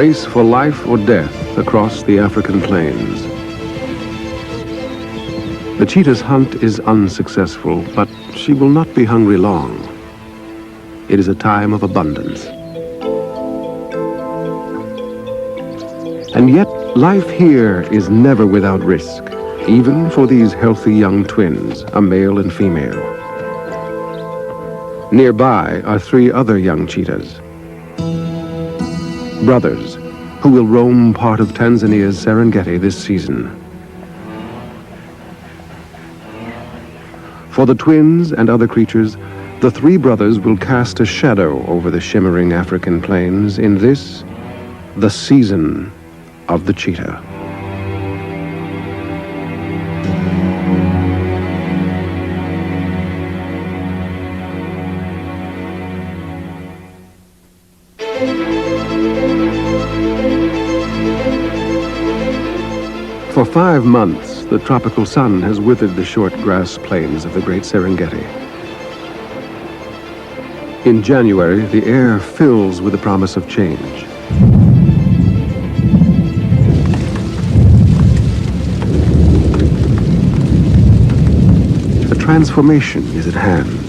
race for life or death across the African plains. The cheetah's hunt is unsuccessful, but she will not be hungry long. It is a time of abundance. And yet, life here is never without risk, even for these healthy young twins, a male and female. Nearby are 3 other young cheetahs, brothers, who will roam part of Tanzania's Serengeti this season. For the twins and other creatures, the 3 brothers will cast a shadow over the shimmering African plains in this, the season of the cheetah. For 5 months, the tropical sun has withered the short grass plains of the great Serengeti. In January, the air fills with the promise of change. A transformation is at hand.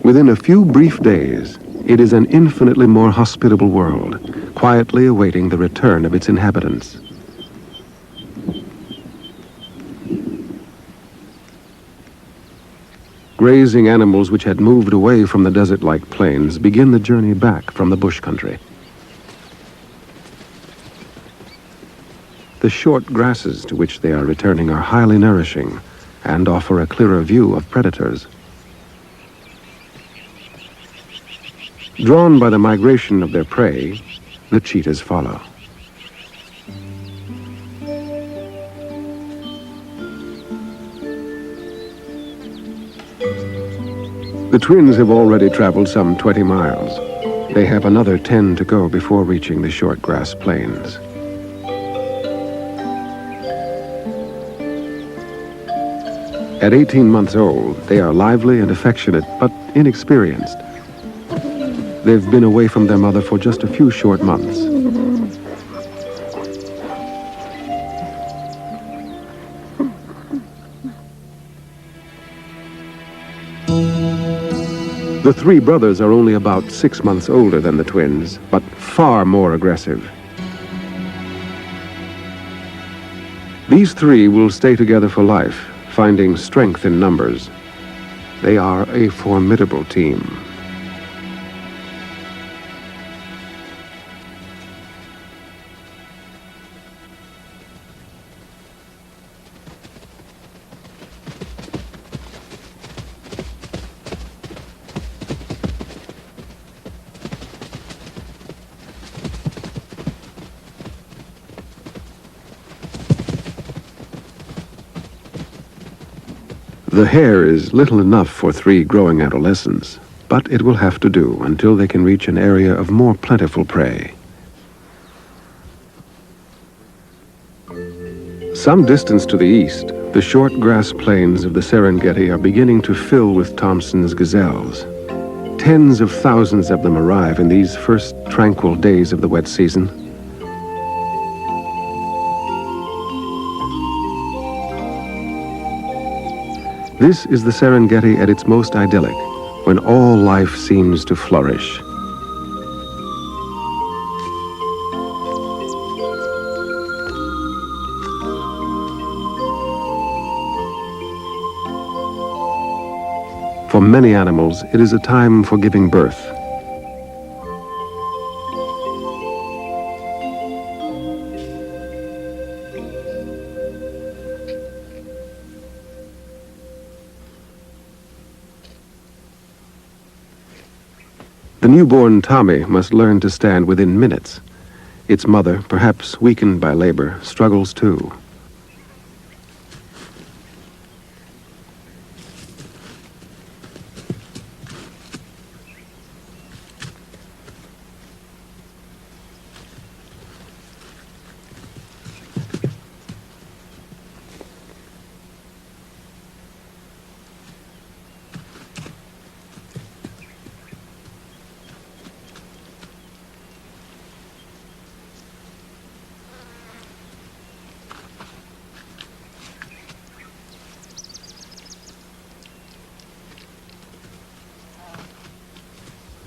Within a few brief days, it is an infinitely more hospitable world, quietly awaiting the return of its inhabitants. Grazing animals which had moved away from the desert-like plains begin the journey back from the bush country. The short grasses to which they are returning are highly nourishing and offer a clearer view of predators. Drawn by the migration of their prey, the cheetahs follow. The twins have already traveled some 20 miles. They have another 10 to go before reaching the short grass plains. At 18 months old, they are lively and affectionate, but inexperienced. They've been away from their mother for just a few short months. The 3 brothers are only about 6 months older than the twins, but far more aggressive. These 3 will stay together for life, finding strength in numbers. They are a formidable team. The hair is little enough for 3 growing adolescents, but it will have to do until they can reach an area of more plentiful prey. Some distance to the east, the short grass plains of the Serengeti are beginning to fill with Thomson's gazelles. Tens of thousands of them arrive in these first tranquil days of the wet season. This is the Serengeti at its most idyllic, when all life seems to flourish. For many animals, it is a time for giving birth. The newborn Tommy must learn to stand within minutes. Its mother, perhaps weakened by labor, struggles too.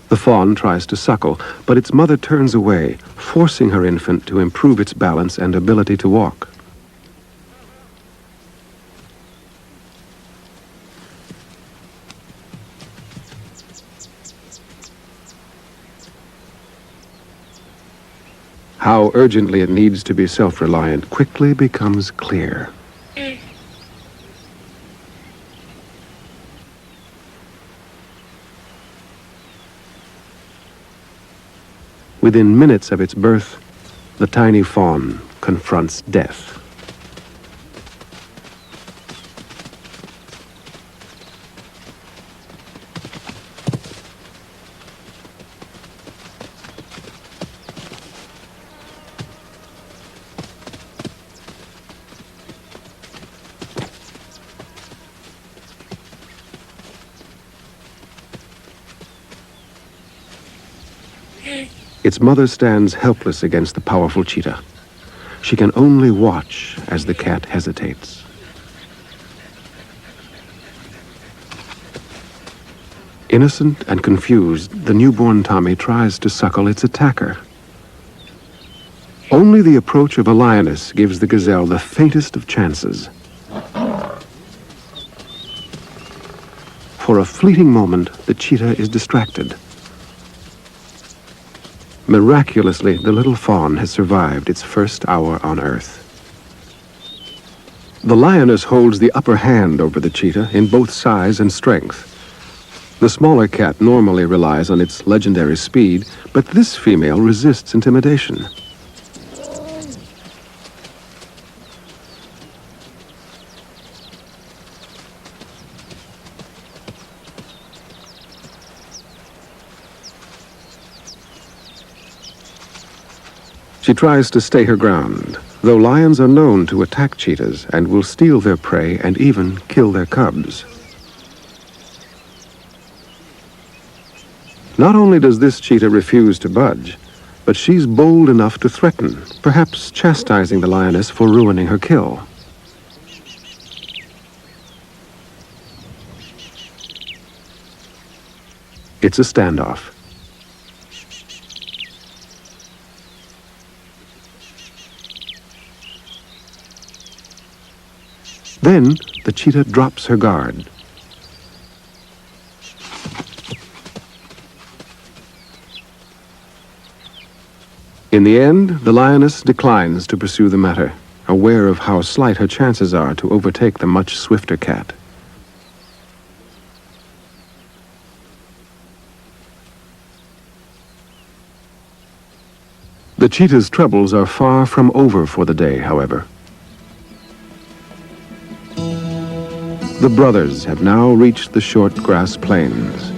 The fawn tries to suckle, but its mother turns away, forcing her infant to improve its balance and ability to walk. How urgently it needs to be self-reliant quickly becomes clear. Within minutes of its birth, the tiny fawn confronts death. Its mother stands helpless against the powerful cheetah. She can only watch as the cat hesitates. Innocent and confused, the newborn Tommy tries to suckle its attacker. Only the approach of a lioness gives the gazelle the faintest of chances. For a fleeting moment, the cheetah is distracted. Miraculously, the little fawn has survived its first hour on Earth. The lioness holds the upper hand over the cheetah in both size and strength. The smaller cat normally relies on its legendary speed, but this female resists intimidation. She tries to stay her ground, though lions are known to attack cheetahs and will steal their prey and even kill their cubs. Not only does this cheetah refuse to budge, but she's bold enough to threaten, perhaps chastising the lioness for ruining her kill. It's a standoff. Then, the cheetah drops her guard. In the end, the lioness declines to pursue the matter, aware of how slight her chances are to overtake the much swifter cat. The cheetah's troubles are far from over for the day, however. The brothers have now reached the short grass plains.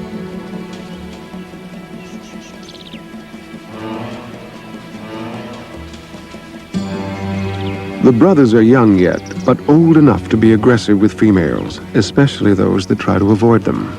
The brothers are young yet, but old enough to be aggressive with females, especially those that try to avoid them.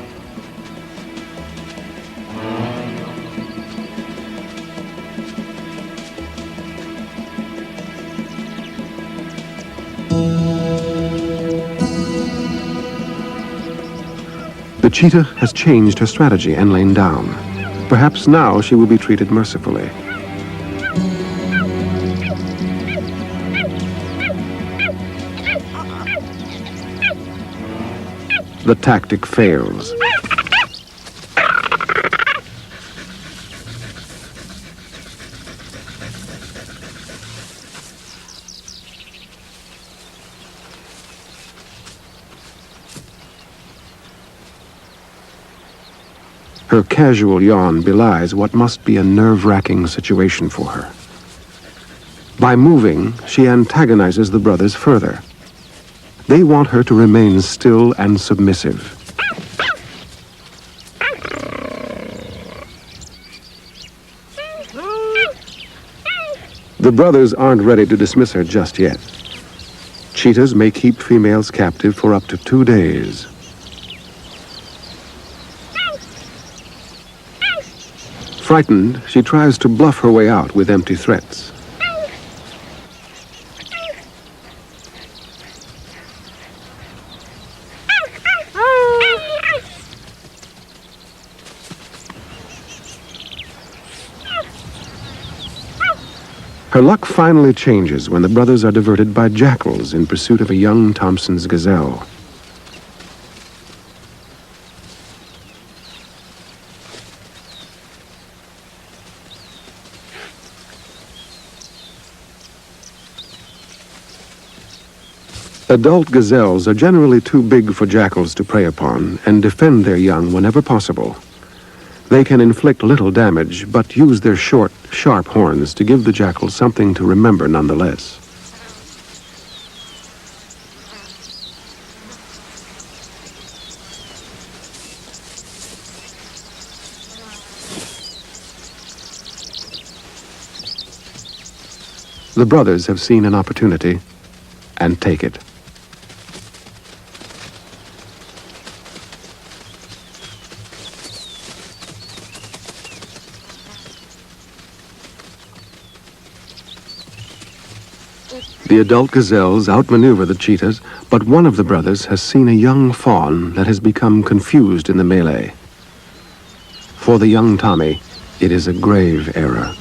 The cheetah has changed her strategy and lain down. Perhaps now she will be treated mercifully. The tactic fails. Her casual yawn belies what must be a nerve-wracking situation for her. By moving, she antagonizes the brothers further. They want her to remain still and submissive. The brothers aren't ready to dismiss her just yet. Cheetahs may keep females captive for up to 2 days. Frightened, she tries to bluff her way out with empty threats. Her luck finally changes when the brothers are diverted by jackals in pursuit of a young Thompson's gazelle. Adult gazelles are generally too big for jackals to prey upon and defend their young whenever possible. They can inflict little damage, but use their short, sharp horns to give the jackal something to remember nonetheless. The brothers have seen an opportunity and take it. The adult gazelles outmaneuver the cheetahs, but one of the brothers has seen a young fawn that has become confused in the melee. For the young Tommy, it is a grave error.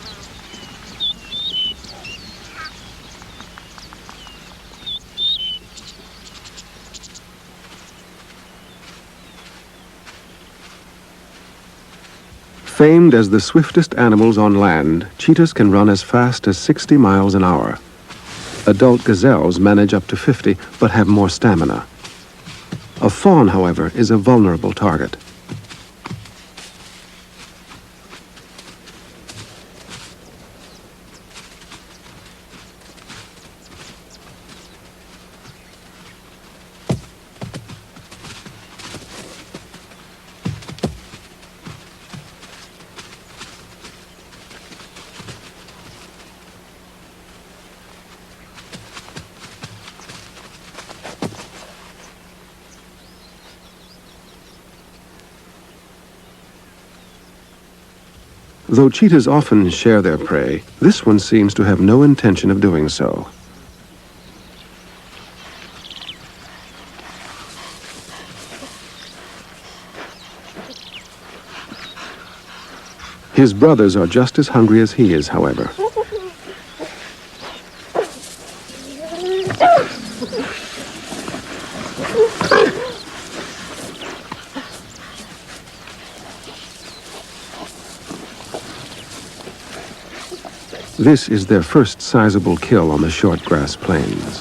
Famed as the swiftest animals on land, cheetahs can run as fast as 60 miles an hour. Adult gazelles manage up to 50, but have more stamina. A fawn, however, is a vulnerable target. Though cheetahs often share their prey, this one seems to have no intention of doing so. His brothers are just as hungry as he is, however. This is their first sizable kill on the short grass plains.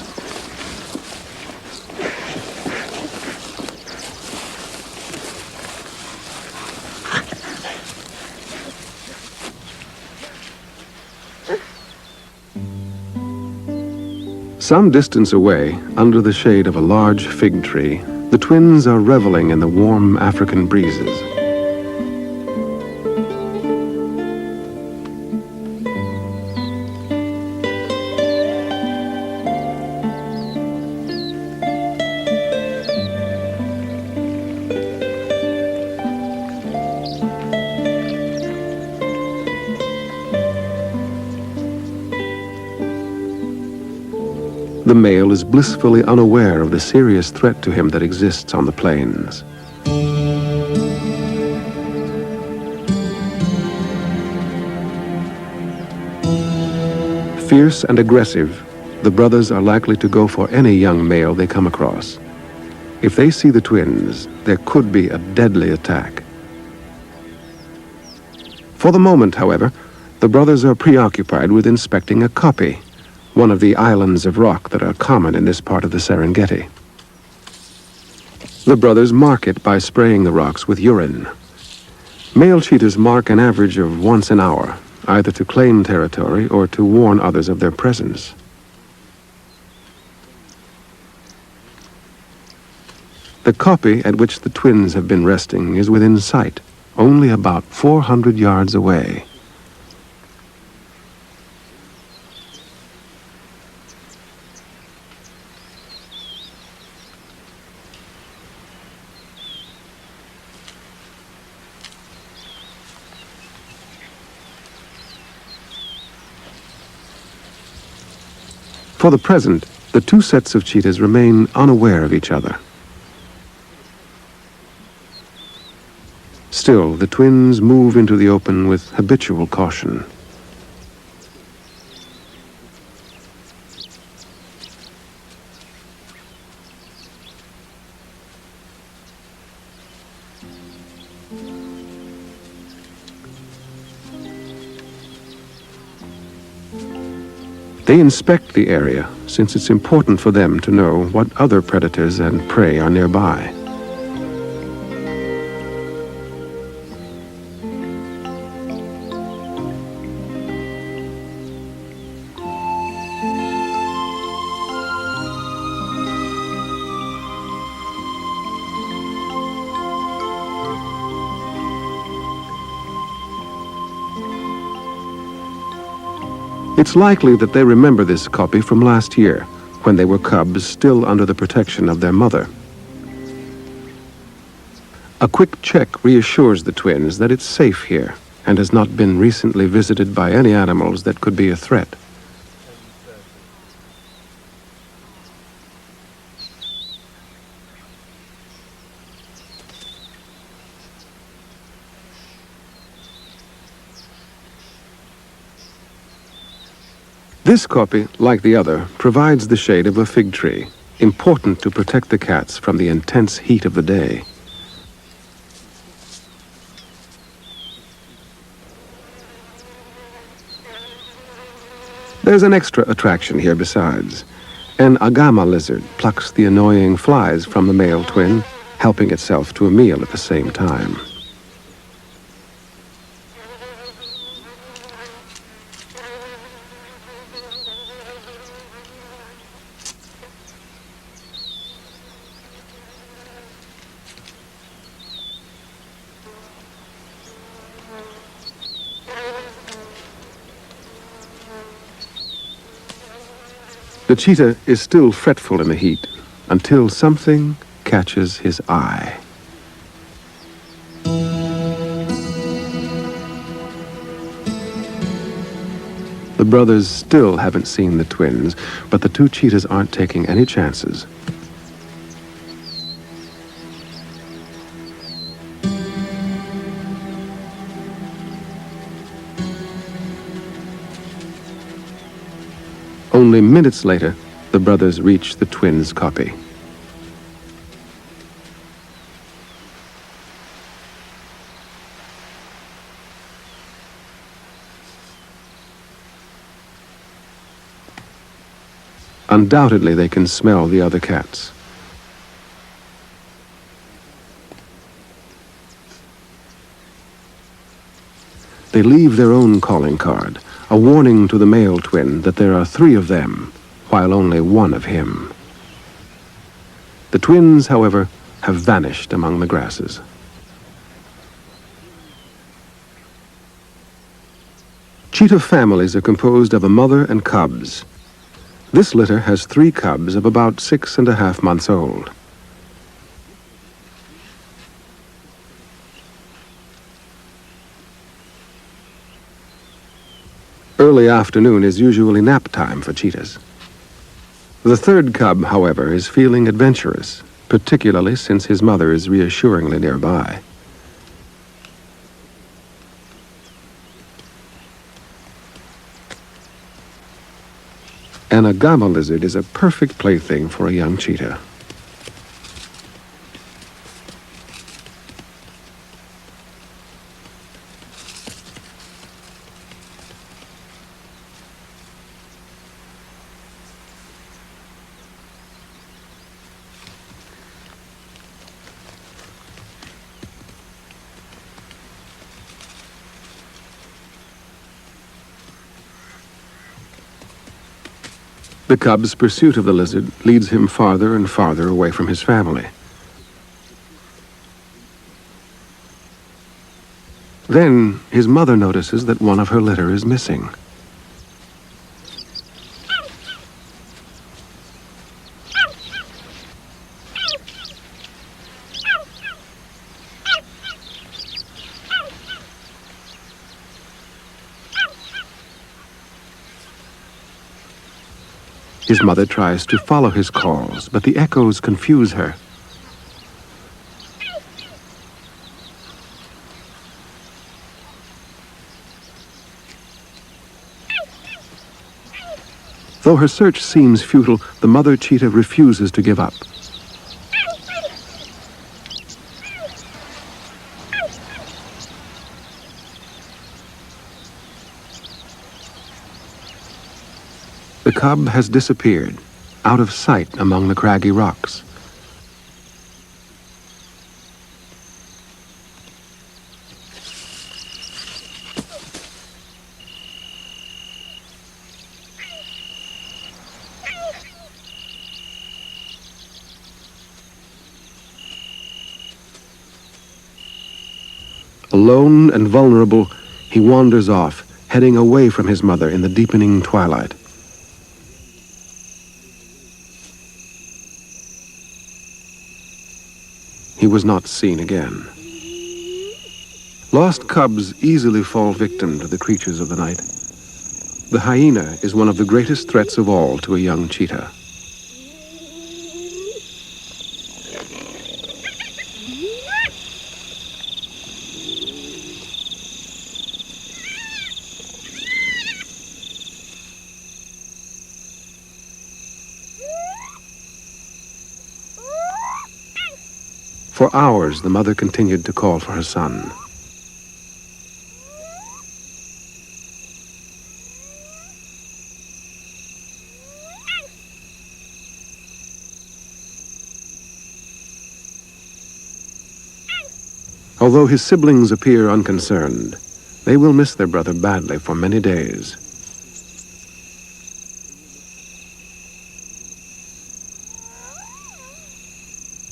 Some distance away, under the shade of a large fig tree, the twins are reveling in the warm African breezes. The male is blissfully unaware of the serious threat to him that exists on the plains. Fierce and aggressive, the brothers are likely to go for any young male they come across. If they see the twins, there could be a deadly attack. For the moment, however, the brothers are preoccupied with inspecting a koppie, one of the islands of rock that are common in this part of the Serengeti. The brothers mark it by spraying the rocks with urine. Male cheetahs mark an average of once an hour, either to claim territory or to warn others of their presence. The koppie at which the twins have been resting is within sight, only about 400 yards away. For the present, the two sets of cheetahs remain unaware of each other. Still, the twins move into the open with habitual caution. They inspect the area since it's important for them to know what other predators and prey are nearby. It's likely that they remember this copy from last year, when they were cubs still under the protection of their mother. A quick check reassures the twins that it's safe here and has not been recently visited by any animals that could be a threat. This copy, like the other, provides the shade of a fig tree, important to protect the cats from the intense heat of the day. There's an extra attraction here besides. An agama lizard plucks the annoying flies from the male twin, helping itself to a meal at the same time. The cheetah is still fretful in the heat until something catches his eye. The brothers still haven't seen the twins, but the two cheetahs aren't taking any chances. Only minutes later, the brothers reach the twins' copy. Undoubtedly, they can smell the other cats. They leave their own calling card, a warning to the male twin that there are 3 of them, while only 1 of him. The twins, however, have vanished among the grasses. Cheetah families are composed of a mother and cubs. This litter has 3 cubs of about 6½ months old. Early afternoon is usually nap time for cheetahs. The 3rd cub, however, is feeling adventurous, particularly since his mother is reassuringly nearby. An agama lizard is a perfect plaything for a young cheetah. The cub's pursuit of the lizard leads him farther and farther away from his family. Then, his mother notices that one of her litter is missing. His mother tries to follow his calls, but the echoes confuse her. Though her search seems futile, the mother cheetah refuses to give up. The cub has disappeared, out of sight among the craggy rocks. Alone and vulnerable, he wanders off, heading away from his mother in the deepening twilight. He was not seen again. Lost cubs easily fall victim to the creatures of the night. The hyena is one of the greatest threats of all to a young cheetah. For hours, the mother continued to call for her son. Although his siblings appear unconcerned, they will miss their brother badly for many days.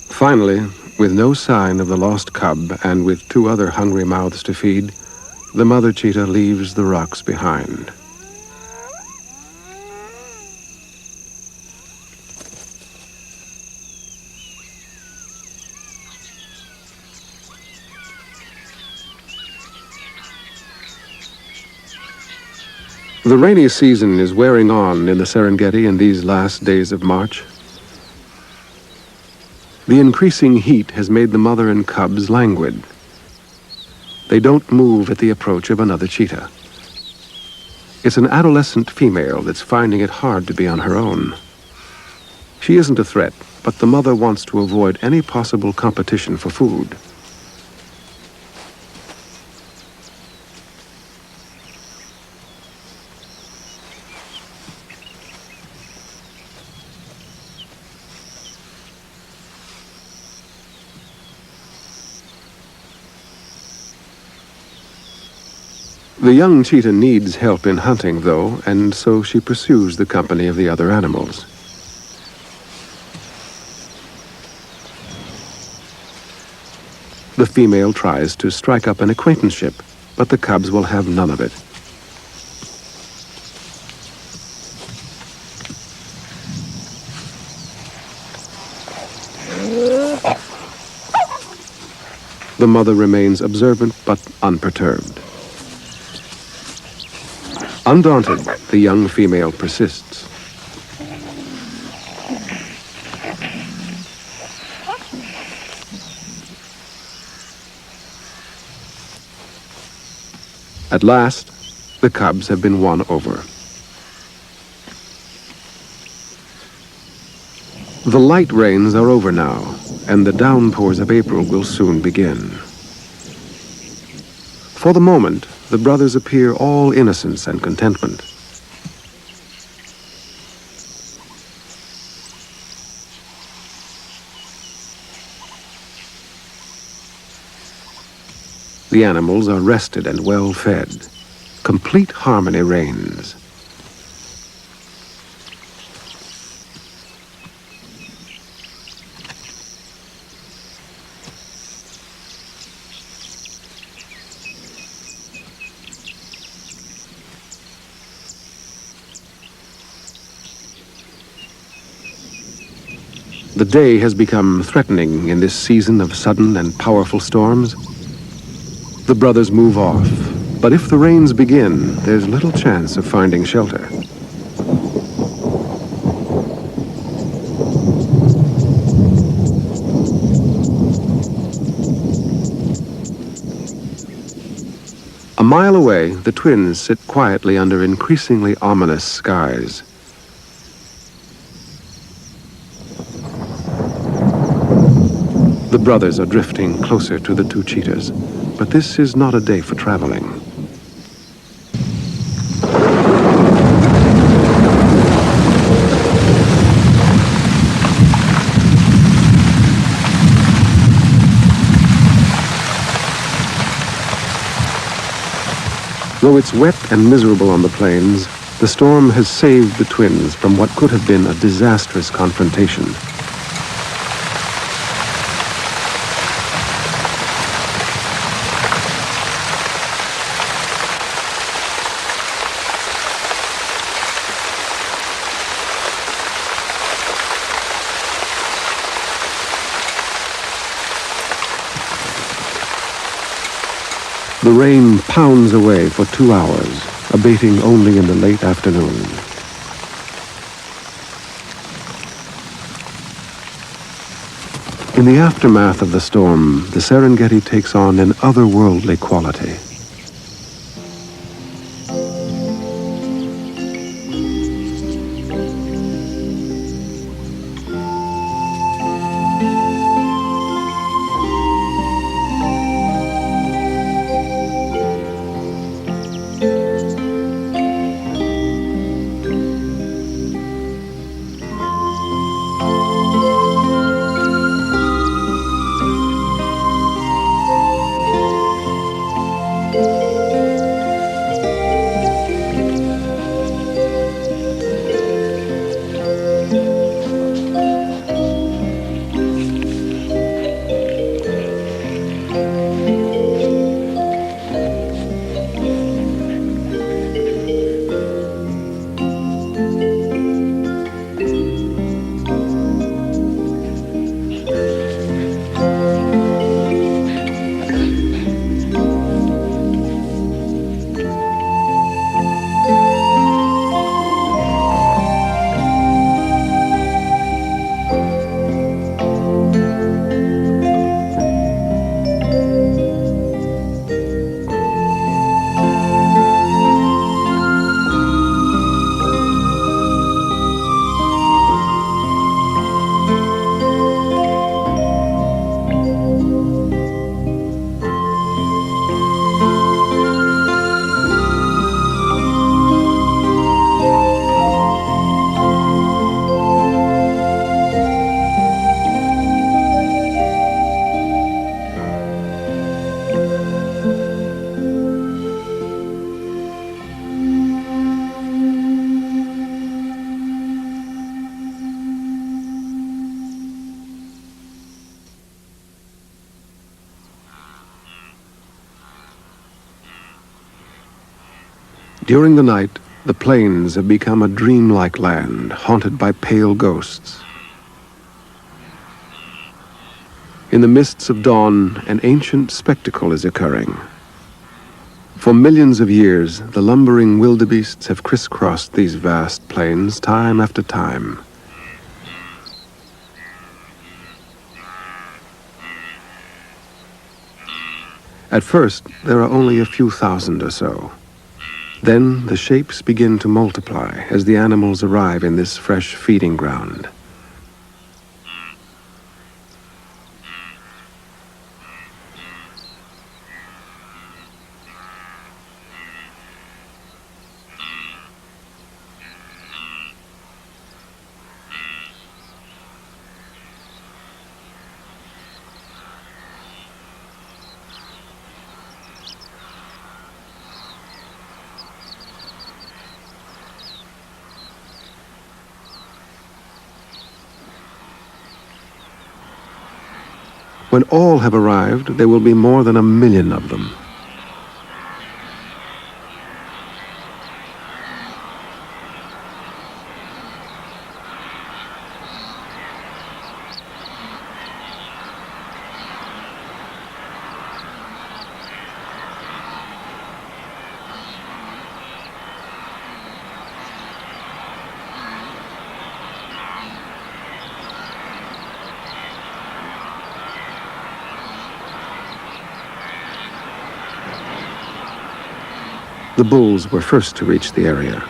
Finally, with no sign of the lost cub and with 2 other hungry mouths to feed, the mother cheetah leaves the rocks behind. The rainy season is wearing on in the Serengeti in these last days of March. The increasing heat has made the mother and cubs languid. They don't move at the approach of another cheetah. It's an adolescent female that's finding it hard to be on her own. She isn't a threat, but the mother wants to avoid any possible competition for food. The young cheetah needs help in hunting, though, and so she pursues the company of the other animals. The female tries to strike up an acquaintanceship, but the cubs will have none of it. The mother remains observant but unperturbed. Undaunted, the young female persists. At last, the cubs have been won over. The light rains are over now, and the downpours of April will soon begin. For the moment, the brothers appear all innocence and contentment. The animals are rested and well fed. Complete harmony reigns. The day has become threatening in this season of sudden and powerful storms. The brothers move off, but if the rains begin, there's little chance of finding shelter. A mile away, the twins sit quietly under increasingly ominous skies. The brothers are drifting closer to the 2 cheetahs, but this is not a day for traveling. Though it's wet and miserable on the plains, the storm has saved the twins from what could have been a disastrous confrontation. The rain pounds away for 2 hours, abating only in the late afternoon. In the aftermath of the storm, the Serengeti takes on an otherworldly quality. During the night, the plains have become a dreamlike land, haunted by pale ghosts. In the mists of dawn, an ancient spectacle is occurring. For millions of years, the lumbering wildebeests have crisscrossed these vast plains time after time. At first, there are only a few thousand or so. Then the shapes begin to multiply as the animals arrive in this fresh feeding ground. When all have arrived, there will be more than 1 million of them. The bulls were first to reach the area.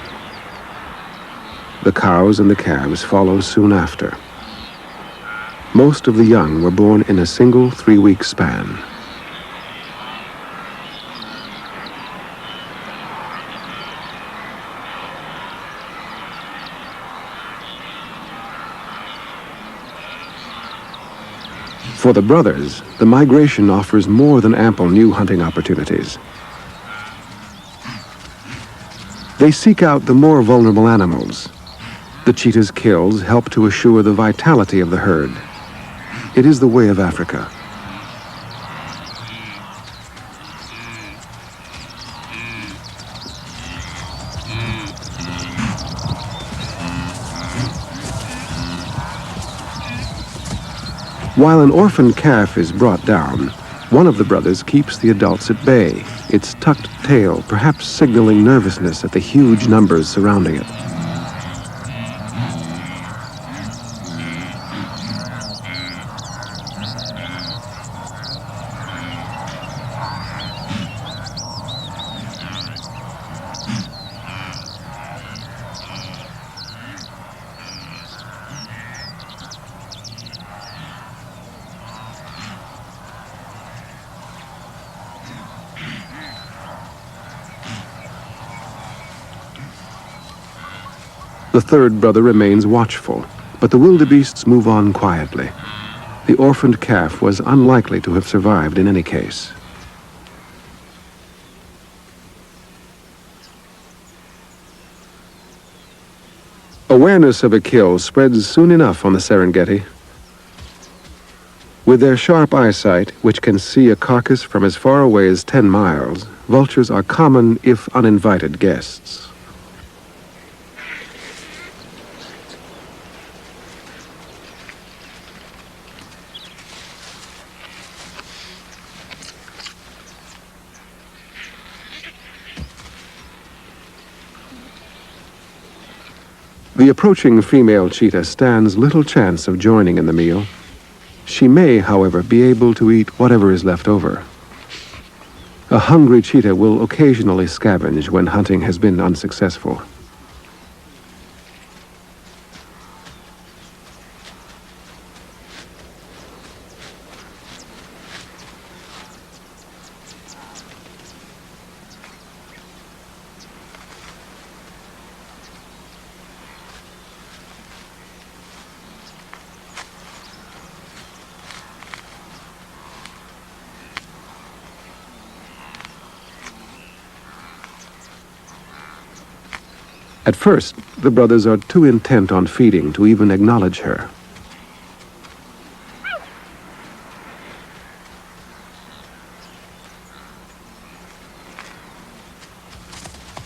The cows and the calves follow soon after. Most of the young were born in a single 3-week span. For the brothers, the migration offers more than ample new hunting opportunities. They seek out the more vulnerable animals. The cheetah's kills help to assure the vitality of the herd. It is the way of Africa. While an orphaned calf is brought down, one of the brothers keeps the adults at bay, its tucked tail perhaps signaling nervousness at the huge numbers surrounding it. The third brother remains watchful, but the wildebeests move on quietly. The orphaned calf was unlikely to have survived in any case. Awareness of a kill spreads soon enough on the Serengeti. With their sharp eyesight, which can see a carcass from as far away as 10 miles, vultures are common if uninvited guests. The approaching female cheetah stands little chance of joining in the meal. She may, however, be able to eat whatever is left over. A hungry cheetah will occasionally scavenge when hunting has been unsuccessful. At first, the brothers are too intent on feeding to even acknowledge her.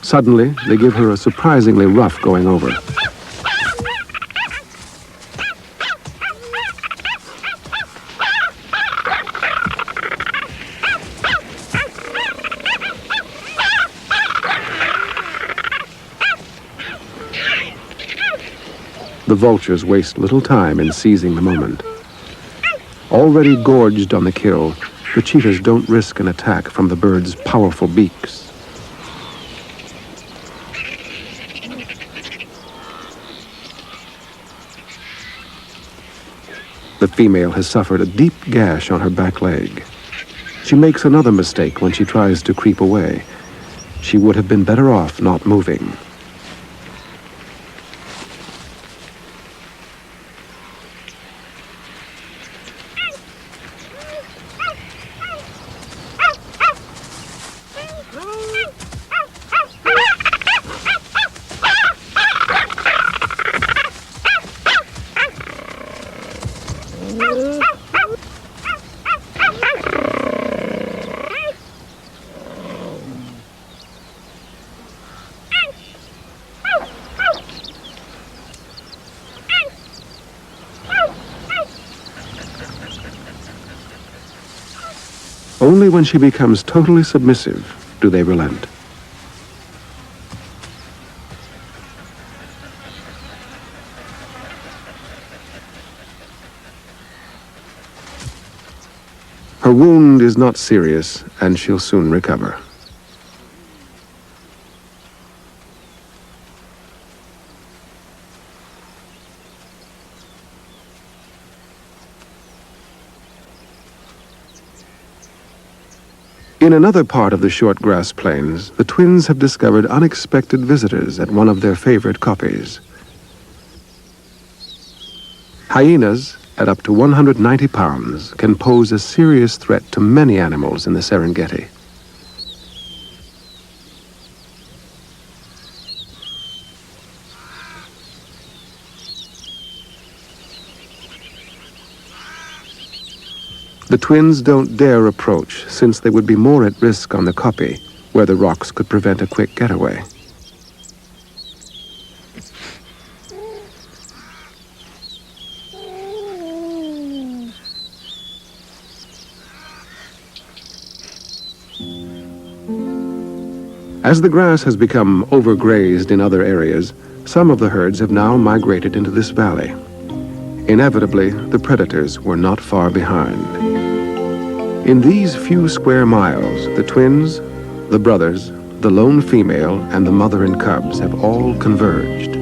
Suddenly, they give her a surprisingly rough going over. The vultures waste little time in seizing the moment. Already gorged on the kill, the cheetahs don't risk an attack from the birds' powerful beaks. The female has suffered a deep gash on her back leg. She makes another mistake when she tries to creep away. She would have been better off not moving. Only when she becomes totally submissive do they relent. Her wound is not serious, and she'll soon recover. In another part of the short grass plains, the twins have discovered unexpected visitors at one of their favorite kopjes. Hyenas, at up to 190 pounds, can pose a serious threat to many animals in the Serengeti. The twins don't dare approach, since they would be more at risk on the kopje, where the rocks could prevent a quick getaway. As the grass has become overgrazed in other areas, some of the herds have now migrated into this valley. Inevitably, the predators were not far behind. In these few square miles, the twins, the brothers, the lone female, and the mother and cubs have all converged.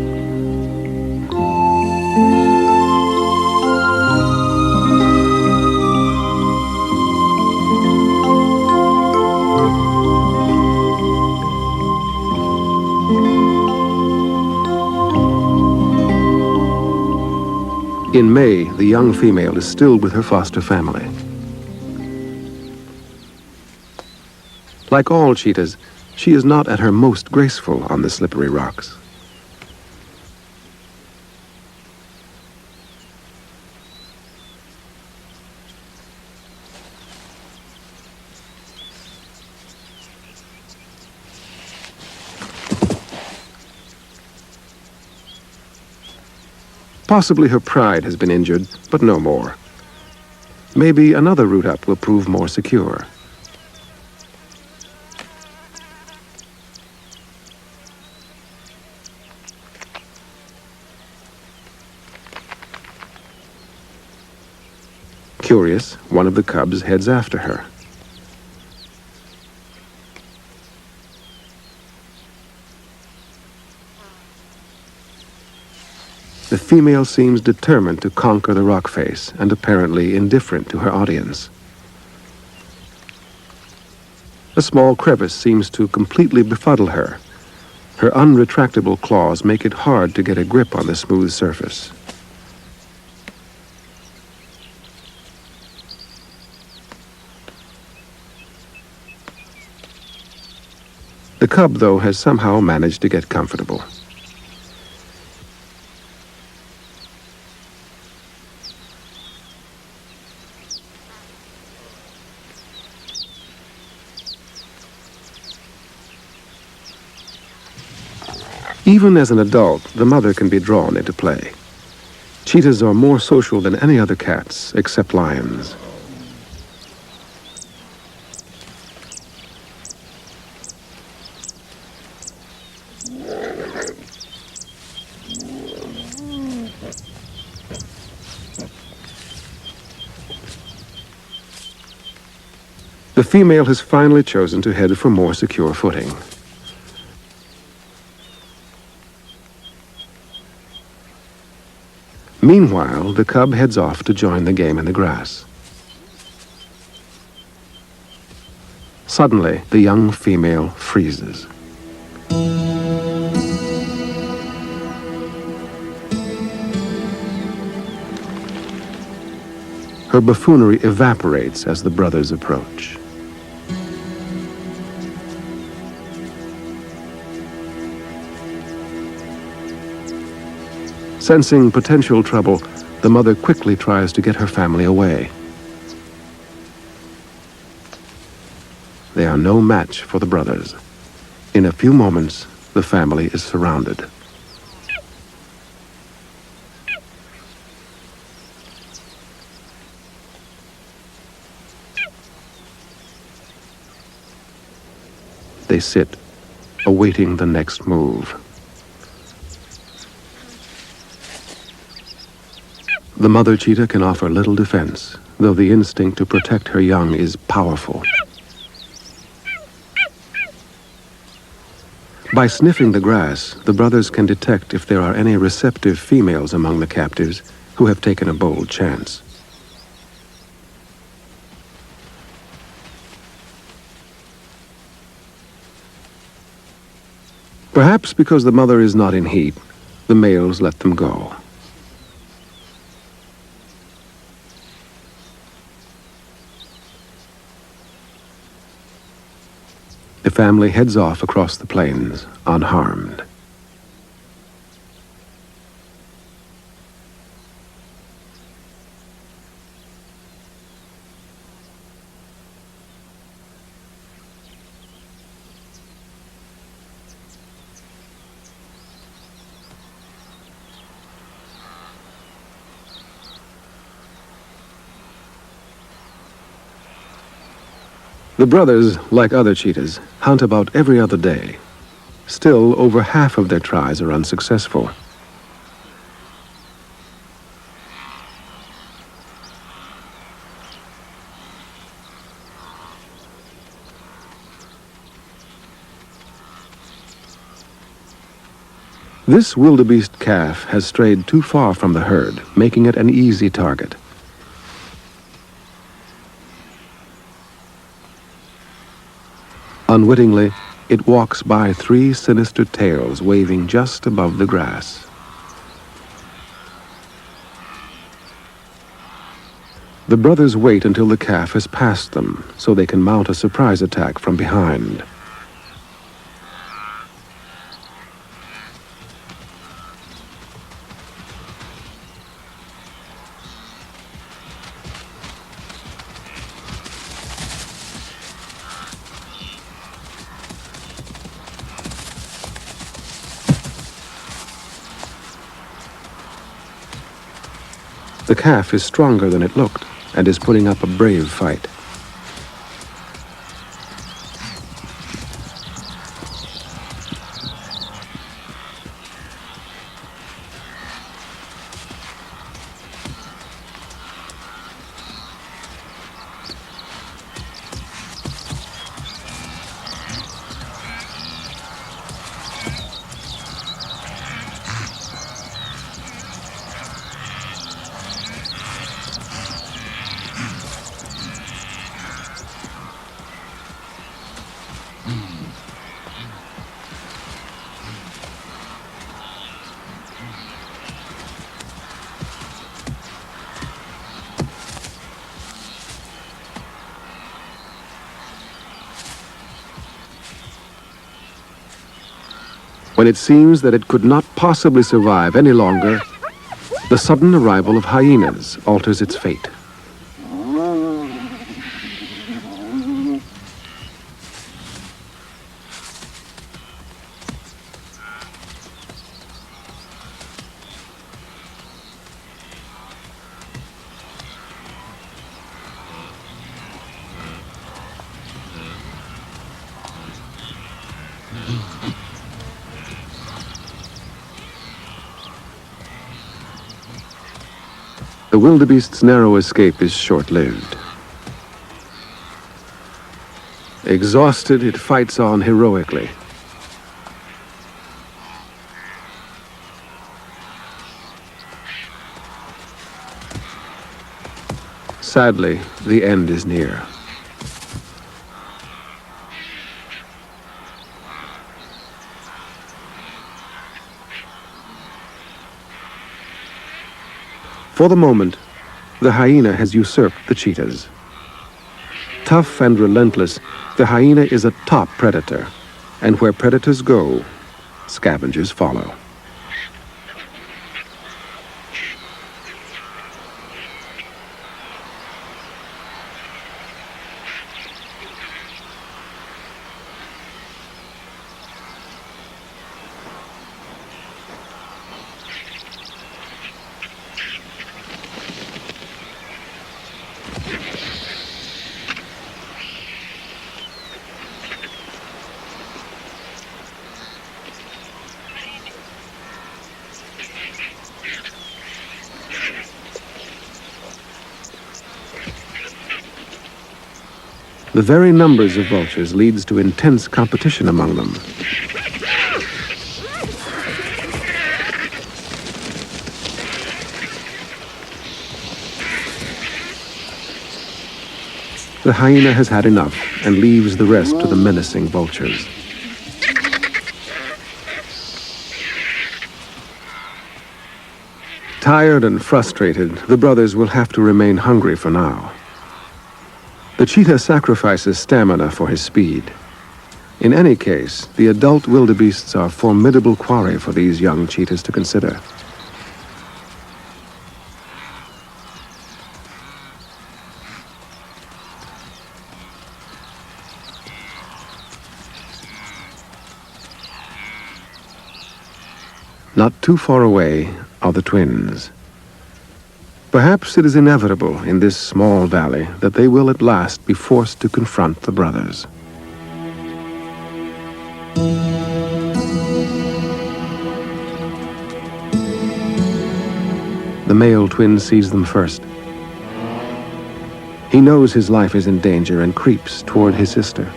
In May, the young female is still with her foster family. Like all cheetahs, she is not at her most graceful on the slippery rocks. Possibly her pride has been injured, but no more. Maybe another route up will prove more secure. Curious, one of the cubs heads after her. The female seems determined to conquer the rock face and apparently indifferent to her audience. A small crevice seems to completely befuddle her. Her unretractable claws make it hard to get a grip on the smooth surface. The cub, though, has somehow managed to get comfortable. Even as an adult, the mother can be drawn into play. Cheetahs are more social than any other cats, except lions. The female has finally chosen to head for more secure footing. Meanwhile, the cub heads off to join the game in the grass. Suddenly, the young female freezes. Her buffoonery evaporates as the brothers approach. Sensing potential trouble, the mother quickly tries to get her family away. They are no match for the brothers. In a few moments, the family is surrounded. They sit, awaiting the next move. The mother cheetah can offer little defense, though the instinct to protect her young is powerful. By sniffing the grass, the brothers can detect if there are any receptive females among the captives who have taken a bold chance. Perhaps because the mother is not in heat, the males let them go. The family heads off across the plains, unharmed. The brothers, like other cheetahs, hunt about every other day. Still, over half of their tries are unsuccessful. This wildebeest calf has strayed too far from the herd, making it an easy target. Unwittingly, it walks by 3 sinister tails waving just above the grass. The brothers wait until the calf has passed them, so they can mount a surprise attack from behind. The calf is stronger than it looked and is putting up a brave fight. When it seems that it could not possibly survive any longer, the sudden arrival of hyenas alters its fate. The wildebeest's narrow escape is short-lived. Exhausted, it fights on heroically. Sadly, the end is near. For the moment, the hyena has usurped the cheetahs. Tough and relentless, the hyena is a top predator, and where predators go, scavengers follow. The very numbers of vultures leads to intense competition among them. The hyena has had enough and leaves the rest to the menacing vultures. Tired and frustrated, the brothers will have to remain hungry for now. The cheetah sacrifices stamina for his speed. In any case, the adult wildebeests are formidable quarry for these young cheetahs to consider. Not too far away are the twins. Perhaps it is inevitable in this small valley that they will at last be forced to confront the brothers. The male twin sees them first. He knows his life is in danger and creeps toward his sister.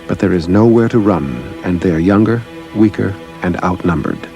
But there is nowhere to run, and they are younger, weaker, and outnumbered.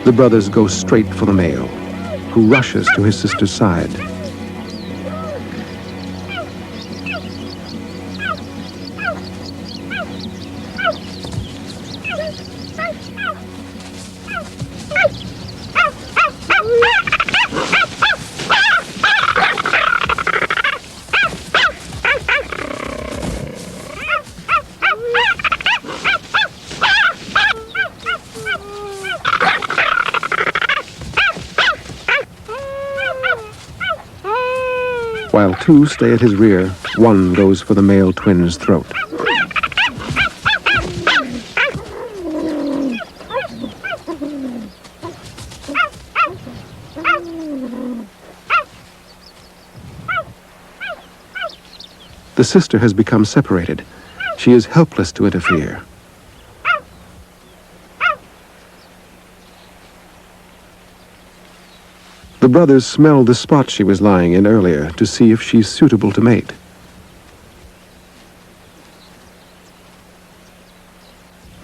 The brothers go straight for the male, who rushes to his sister's side. While two stay at his rear, one goes for the male twin's throat. The sister has become separated. She is helpless to interfere. The brothers smell the spot she was lying in earlier to see if she's suitable to mate.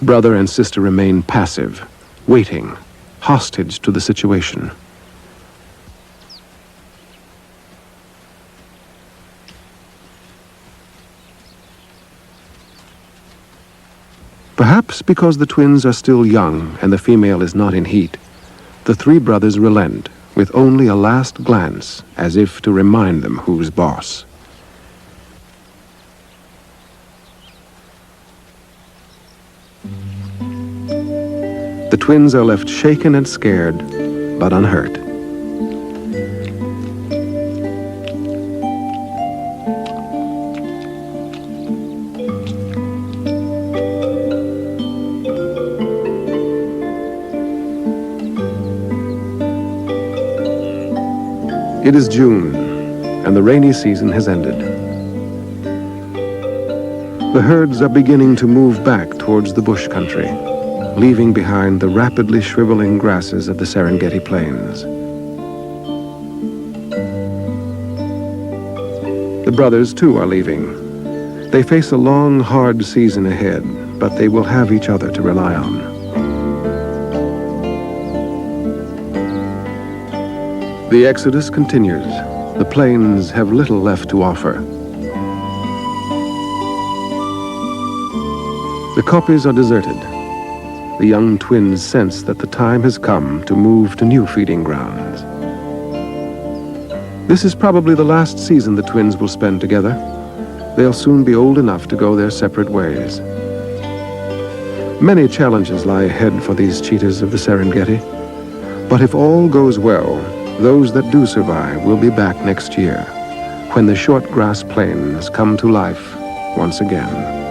Brother and sister remain passive, waiting, hostage to the situation. Perhaps because the twins are still young and the female is not in heat, the three brothers relent, with only a last glance, as if to remind them who's boss. The twins are left shaken and scared, but unhurt. It is June, and the rainy season has ended. The herds are beginning to move back towards the bush country, leaving behind the rapidly shriveling grasses of the Serengeti plains. The brothers, too, are leaving. They face a long, hard season ahead, but they will have each other to rely on. The exodus continues. The plains have little left to offer. The kopjes are deserted. The young twins sense that the time has come to move to new feeding grounds. This is probably the last season the twins will spend together. They'll soon be old enough to go their separate ways. Many challenges lie ahead for these cheetahs of the Serengeti, but if all goes well, those that do survive will be back next year, when the short grass plains come to life once again.